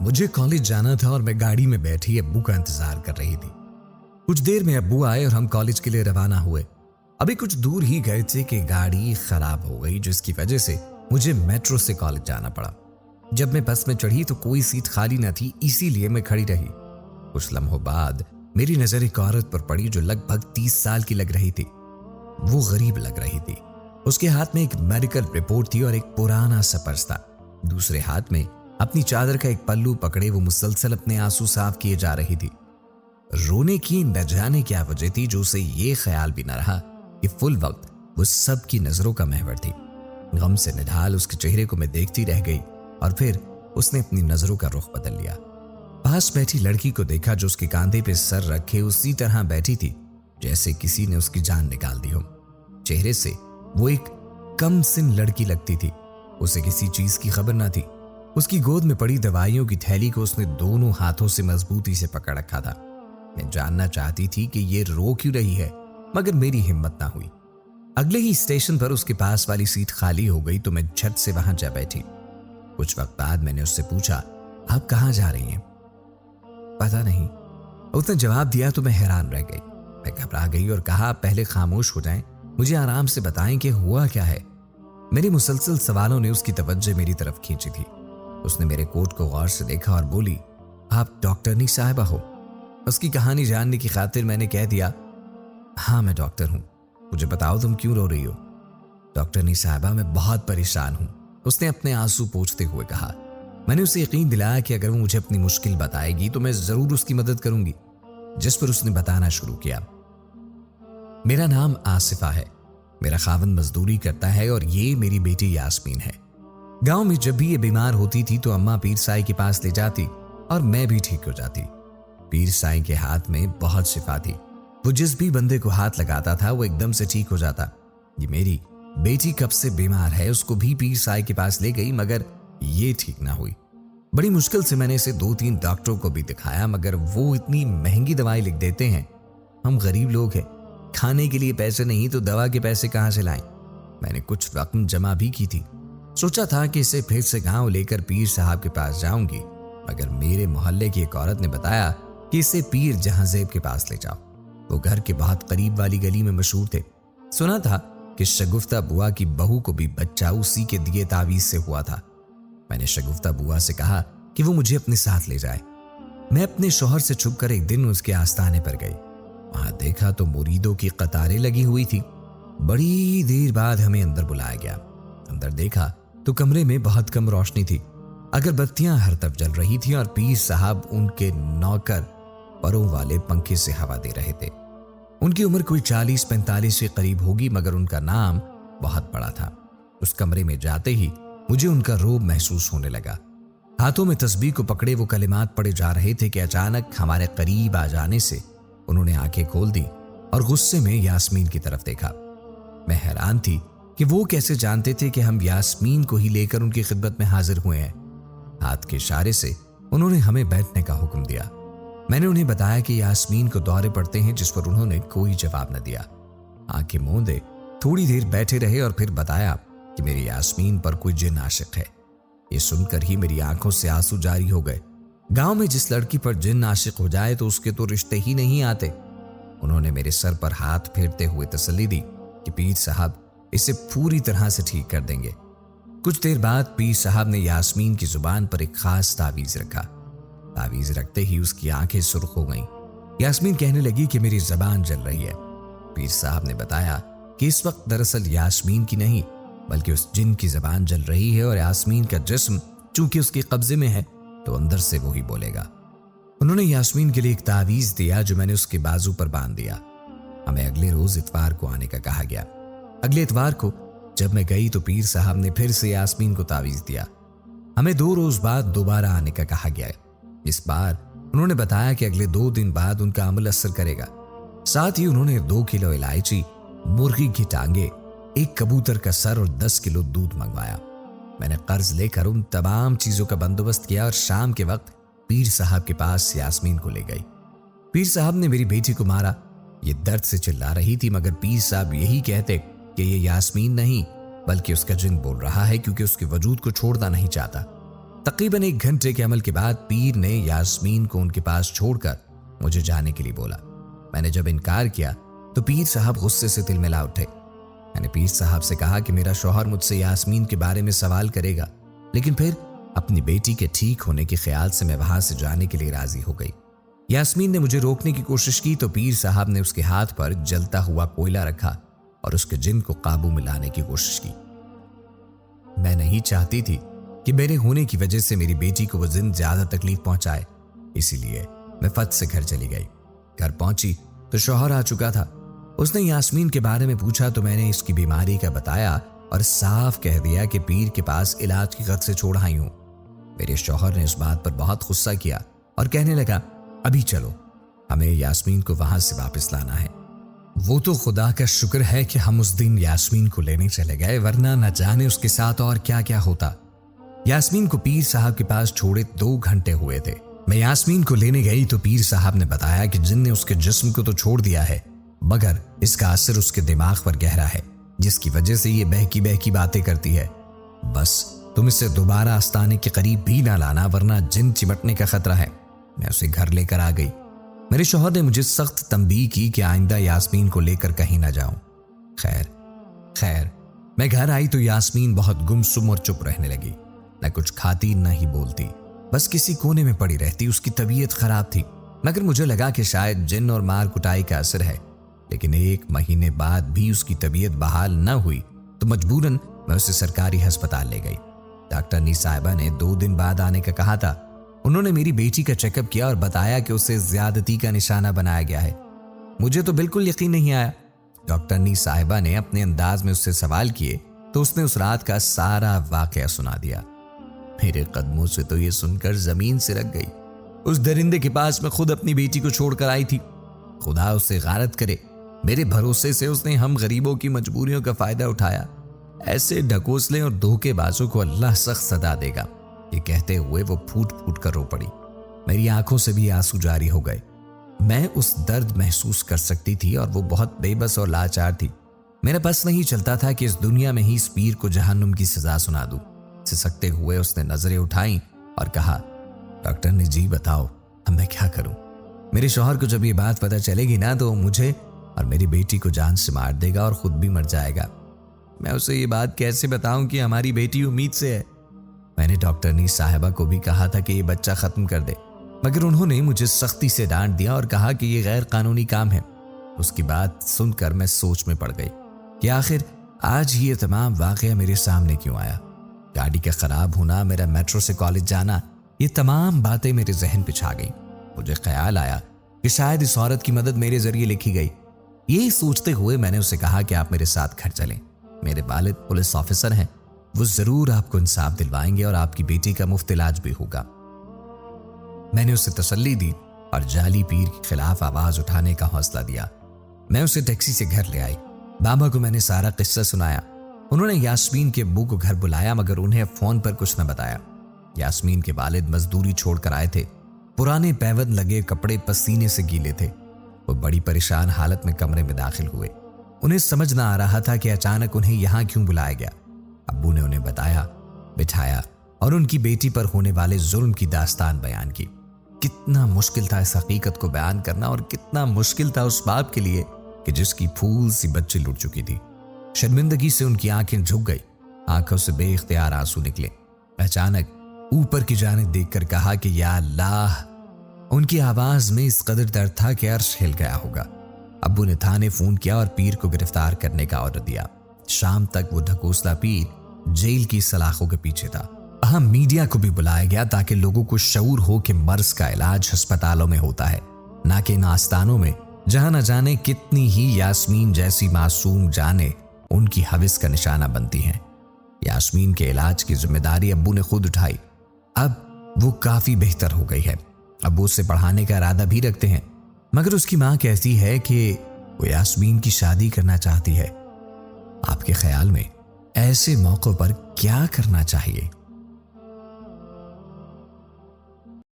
मुझे कॉलेज जाना था और मैं गाड़ी में बैठी अब्बू का इंतजार कर रही थी। कुछ देर में अब्बू आए और हम कॉलेज के लिए रवाना हुए। अभी कुछ दूर ही गए थे कि गाड़ी खराब हो गई, जिसकी वजह से मुझे मेट्रो से कॉलेज जाना पड़ा। जब मैं बस में चढ़ी तो कोई सीट खाली न थी, इसीलिए मैं खड़ी रही। कुछ लम्हों बाद मेरी नजर एक औरत पर पड़ी जो लगभग 30 साल की लग रही थी। वो गरीब लग रही थी। उसके हाथ में एक मेडिकल रिपोर्ट थी और एक पुराना सा पर्स था। दूसरे हाथ में अपनी चादर का एक पल्लू पकड़े वो मुसलसल अपने आंसू साफ किए जा रही थी। रोने की न जाने क्या वजह थी जो उसे ये ख्याल भी न रहा कि फुल वक्त वो सब की नजरों का महवर थी। गम से निढाल उसके चेहरे को मैं देखती रह गई और फिर उसने अपनी नजरों का रुख बदल लिया। पास बैठी लड़की को देखा जो उसके कांधे पे सर रखे उसी तरह बैठी थी जैसे किसी ने उसकी जान निकाल दी हो। चेहरे से वो एक कम सिन लड़की लगती थी। उसे किसी चीज की खबर ना थी। उसकी गोद में पड़ी दवाइयों की थैली को उसने दोनों हाथों से मजबूती से पकड़ रखा था। मैं जानना चाहती थी कि ये रो क्यों रही है, मगर मेरी हिम्मत ना हुई। अगले ही स्टेशन पर उसके पास वाली सीट खाली हो गई तो मैं झट से वहां जा बैठी। कुछ वक्त बाद मैंने उससे पूछा, आप कहाँ जा रही हैं? पता नहीं, उसने जवाब दिया तो मैं हैरान रह गई। मैं घबरा गई और कहा, आप पहले खामोश हो जाएं, मुझे आराम से बताएं कि हुआ क्या है। मेरे मुसलसल सवालों ने उसकी तवज्जो मेरी तरफ खींची थी। उसने मेरे कोट को गौर से देखा और बोली, आप डॉक्टरनी साहिबा हो? उसकी कहानी जानने की खातिर मैंने कह दिया, हाँ मैं डॉक्टर हूं। मुझे बताओ तुम क्यों रो रही हो? डॉक्टरनी साहिबा मैं बहुत परेशान हूं, उसने अपने आंसू पोंछते हुए कहा। मैंने उसे यकीन दिलाया कि अगर वो मुझे अपनी मुश्किल बताएगी तो मैं जरूर उसकी मदद करूंगी। जिस पर उसने बताना शुरू किया, मेरा नाम आसिफा है, मेरा खावंद मजदूरी करता है और ये मेरी बेटी यास्मीन है। गांव में जब भी ये बीमार होती थी तो अम्मा पीर साई के पास ले जाती और मैं भी ठीक हो जाती। पीर साई के हाथ में बहुत शिफा थी। वो जिस भी बंदे को हाथ लगाता था वो एकदम से ठीक हो जाता। ये मेरी बेटी कब से बीमार है, उसको भी पीर साई के पास ले गई मगर ये ठीक ना हुई। बड़ी मुश्किल से मैंने इसे 2-3 डॉक्टरों को भी दिखाया मगर वो इतनी महंगी दवाई लिख देते हैं। हम गरीब लोग हैं, खाने के लिए पैसे नहीं तो दवा के पैसे कहां से लाएं? मैंने कुछ रकम जमा भी की थी। सोचा था कि इसे फिर से गांव लेकर पीर साहब के पास जाऊंगी, मगर मेरे मोहल्ले की एक औरत ने बताया कि इसे पीर जहांजेब के पास ले जाओ। वो घर के बहुत करीब वाली गली में मशहूर थे। सुना था कि शगुफ्ता बुआ की बहू को भी बच्चा उसी के दिए तावीज से हुआ था। मैंने शगुफ्ता बुआ से कहा कि वो मुझे अपने साथ ले जाए। मैं अपने शौहर से छुपकर एक दिन उसके आस्थाने पर गई। वहां देखा तो मुरीदों की कतारें लगी हुई थी। बड़ी देर बाद हमें अंदर बुलाया गया। अंदर देखा तो कमरे में बहुत कम रोशनी थी। अगरबत्तियां हर तरफ जल रही थी और पीर साहब उनके नौकर परों वाले पंखे से हवा दे रहे थे। उनकी उम्र कोई 40-45 के करीब होगी मगर उनका नाम बहुत बड़ा था। उस कमरे में जाते ही मुझे उनका रोब महसूस होने लगा। हाथों में तस्बीह को पकड़े वो कलिमात पढ़े जा रहे थे कि अचानक हमारे करीब आ जाने से उन्होंने आंखें खोल दी और गुस्से में यास्मीन की तरफ देखा। मैं हैरान थी कि वो कैसे जानते थे कि हम यास्मीन को ही लेकर उनकी खिदमत में हाजिर हुए हैं। हाथ के इशारे से उन्होंने हमें बैठने का हुक्म दिया। मैंने उन्हें बताया कि यास्मीन को दौरे पड़ते हैं, जिस पर उन्होंने कोई जवाब न दिया। आंखें मूंदे थोड़ी देर बैठे रहे और फिर बताया कि मेरी यास्मीन पर कोई जिन आशिक है। ये सुनकर ही मेरी आंखों से आंसू जारी हो गए। गांव में जिस लड़की पर जिन आशिक हो जाए तो उसके तो रिश्ते ही नहीं आते। उन्होंने मेरे सर पर हाथ फेरते हुए तसल्ली दी कि पीर साहब इसे पूरी तरह से ठीक कर देंगे। कुछ देर बाद पीर साहब ने यास्मीन की जुबान पर एक खास तावीज रखा। तावीज रखते ही उसकी आंखें सुर्ख हो गईं। यास्मीन कहने लगी कि मेरी जबान जल रही है। पीर साहब ने बताया कि इस वक्त दरअसल यास्मीन की नहीं बल्कि उस जिन की जबान जल रही है और यास्मीन का जिस्म चूंकि उसके कब्जे में है तो अंदर से वो ही बोलेगा। उन्होंने यास्मीन के लिए एक तावीज दिया जो मैंने उसके बाजू पर बांध दिया। हमें अगले रोज इतवार को आने का कहा गया। अगले इतवार को जब मैं गई तो पीर साहब ने फिर से यास्मीन को तावीज दिया। हमें 2 रोज बाद दोबारा आने का कहा गया। इस बार उन्होंने बताया कि अगले 2 दिन बाद उनका अमल असर करेगा। साथ ही उन्होंने 2 किलो इलायची, मुर्गी की टांगे, 1 कबूतर का सर और 10 किलो दूध मंगवाया। मैंने कर्ज लेकर उन तमाम चीजों का बंदोबस्त किया और शाम के वक्त पीर साहब के पास यास्मीन को ले गई। पीर साहब ने मेरी बेटी को मारा। ये दर्द से चिल्ला रही थी मगर पीर साहब यही कहते कि ये यास्मीन नहीं बल्कि उसका जिन बोल रहा है क्योंकि उसके वजूद को छोड़ना नहीं चाहता। तकरीबन 1 घंटे के अमल के बाद पीर ने यास्मीन को उनके पास छोड़कर मुझे जाने के लिए बोला। मैंने जब इनकार किया तो पीर साहब गुस्से से तिलमिला उठे। मैंने पीर साहब से कहा कि मेरा शौहर मुझसे यास्मीन के बारे में सवाल करेगा, लेकिन फिर अपनी बेटी के ठीक होने के ख्याल से मैं वहां से जाने के लिए राजी हो गई। यास्मीन ने मुझे रोकने की कोशिश की तो पीर साहब ने उसके हाथ पर जलता हुआ कोयला रखा और उसके जिन को काबू में लाने की कोशिश की। मैं नहीं चाहती थी कि मेरे होने की वजह से मेरी बेटी को वो जिन ज्यादा तकलीफ पहुंचाए, इसीलिए मैं फट से घर चली गई। घर पहुंची तो शौहर आ चुका था। उसने यास्मीन के बारे में पूछा तो मैंने इसकी बीमारी का बताया और साफ कह दिया कि पीर के पास इलाज की गरज से छोड़ आई हूं। मेरे शौहर ने इस बात पर बहुत गुस्सा किया और कहने लगा, अभी चलो, हमें यास्मीन को वहां से वापस लाना है। वो तो खुदा का शुक्र है कि हम उस दिन यास्मीन को लेने चले गए, वरना न जाने उसके साथ और क्या क्या होता। यास्मीन को पीर साहब के पास छोड़े 2 घंटे हुए थे। मैं यास्मीन को लेने गई तो पीर साहब ने बताया कि जिन ने उसके जिस्म को तो छोड़ दिया है, मगर इसका असर उसके दिमाग पर गहरा है, जिसकी वजह से ये बहकी बहकी बातें करती है। बस तुम इसे दोबारा आस्ताने के करीब भी ना लाना, वरना जिन चिमटने का खतरा है। मैं उसे घर लेकर आ गई। मेरे शौहर ने मुझे सख्त तंबीह की कि आइंदा यास्मीन को लेकर कहीं ना जाऊं। खैर मैं घर आई तो यास्मीन बहुत गुमसुम और चुप रहने लगी। न कुछ खाती न ही बोलती, बस किसी कोने में पड़ी रहती। उसकी तबीयत खराब थी, मगर मुझे लगा कि शायद जिन और मार कुटाई का असर है। लेकिन 1 महीने बाद भी उसकी तबीयत बहाल न हुई तो मजबूरन मैं उसे सरकारी अस्पताल ले गई। डॉक्टर नी साहिबा ने 2 दिन बाद आने का कहा था। उन्होंने मेरी बेटी का चेकअप किया और बताया कि उसे ज्यादती का निशाना बनाया गया है। मुझे तो बिल्कुल यकीन नहीं आया। डॉक्टर नी साहिबा ने अपने अंदाज में उससे सवाल किए तो उसने उस रात का सारा वाकया सुना दिया। मेरे कदमों से तो ये सुनकर जमीन से रख गई। उस दरिंदे के पास मैं खुद अपनी बेटी को छोड़कर आई थी। खुदा उससे गारत करे, मेरे भरोसे से उसने हम गरीबों की मजबूरियों का फायदा उठाया। ऐसे ढकोसले और धोखेबाजों को अल्लाह सख्त सदा देगा। ये कहते हुए वो फूट फूट कर रो पड़ी। मेरी आंखों से भी आंसू जारी हो गए। मैं उस दर्द महसूस कर सकती थी और वो बहुत बेबस और लाचार थी। मेरा बस नहीं चलता था कि इस दुनिया में ही इस पीर को जहन्नुम की सजा सुना दूं। सिसकते हुए उसने नजरें उठाई और कहा, डॉक्टर ने जी बताओ, अब मैं क्या करूं? मेरे शौहर को जब ये बात पता चलेगी ना तो मुझे और मेरी बेटी को जान से मार देगा और खुद भी मर जाएगा। मैं उसे ये बात कैसे बताऊं कि हमारी बेटी उम्मीद से है? मैंने डॉक्टर नी साहिबा को भी कहा था कि ये बच्चा खत्म कर दे, मगर उन्होंने मुझे सख्ती से डांट दिया और कहा कि ये गैर कानूनी काम है। उसकी बात सुनकर मैं सोच में पड़ गई कि आखिर आज ये तमाम वाकया मेरे सामने क्यों आया। गाड़ी का खराब होना, मेरा मेट्रो से कॉलेज जाना, ये तमाम बातें मेरे जहन पे छा गई। मुझे ख्याल आया कि शायद इस औरत की मदद मेरे जरिए लिखी गई। यही सोचते हुए मैंने उसे कहा कि आप मेरे साथ घर चलें। मेरे वालिद पुलिस ऑफिसर हैं, वो जरूर आपको इंसाफ दिलवाएंगे और आपकी बेटी का मुफ्त इलाज भी होगा। मैंने उसे तसल्ली दी और जाली पीर के खिलाफ आवाज उठाने का हौसला दिया। मैं उसे टैक्सी से घर ले आई। बाबा को मैंने सारा किस्सा सुनाया। उन्होंने यास्मीन के अब्बू को घर बुलाया, मगर उन्हें फोन पर कुछ न बताया। यास्मीन के वालिद मजदूरी छोड़कर आए थे। पुराने पैवद लगे कपड़े पसीने से गीले थे। वो बड़ी परेशान हालत में कमरे में दाखिल हुए। उन्हें समझ ना आ रहा था कि अचानक उन्हें यहां क्यों बुलाया गया। अब्बू ने उन्हें बताया, बिठाया और उनकी बेटी पर होने वाले जुल्म की दास्तान बयान की। कितना मुश्किल था इस हकीकत को बयान करना, और कितना मुश्किल था उस बाप के लिए कि जिसकी फूल सी बच्ची लुट चुकी थी। शर्मिंदगी से उनकी आंखें झुक गई, आंखों से बेइख्तियार आंसू निकले। अचानक ऊपर की जानिब देखकर कहा कि या अल्लाह। उनकी आवाज में इस कदर दर्द था कि अर्श हिल गया होगा। अब्बू ने थाने फोन किया और पीर को गिरफ्तार करने का ऑर्डर दिया। शाम तक वो ढकोसला पीर जेल की सलाखों के पीछे था। अहम मीडिया को भी बुलाया गया ताकि लोगों को शऊर हो कि मर्ज का इलाज अस्पतालों में होता है, ना कि इन आस्थानों में, जहां न जाने कितनी ही यास्मीन जैसी मासूम जाने उनकी हविस का निशाना बनती हैं। यास्मीन के इलाज की जिम्मेदारी अब्बू ने खुद उठाई। अब वो काफी बेहतर हो गई है। अब्बू उसे पढ़ाने का इरादा भी रखते हैं, मगर उसकी मां कहती है कि वो यास्मीन की शादी करना चाहती है। आपके ख्याल में ऐसे मौकों पर क्या करना चाहिए?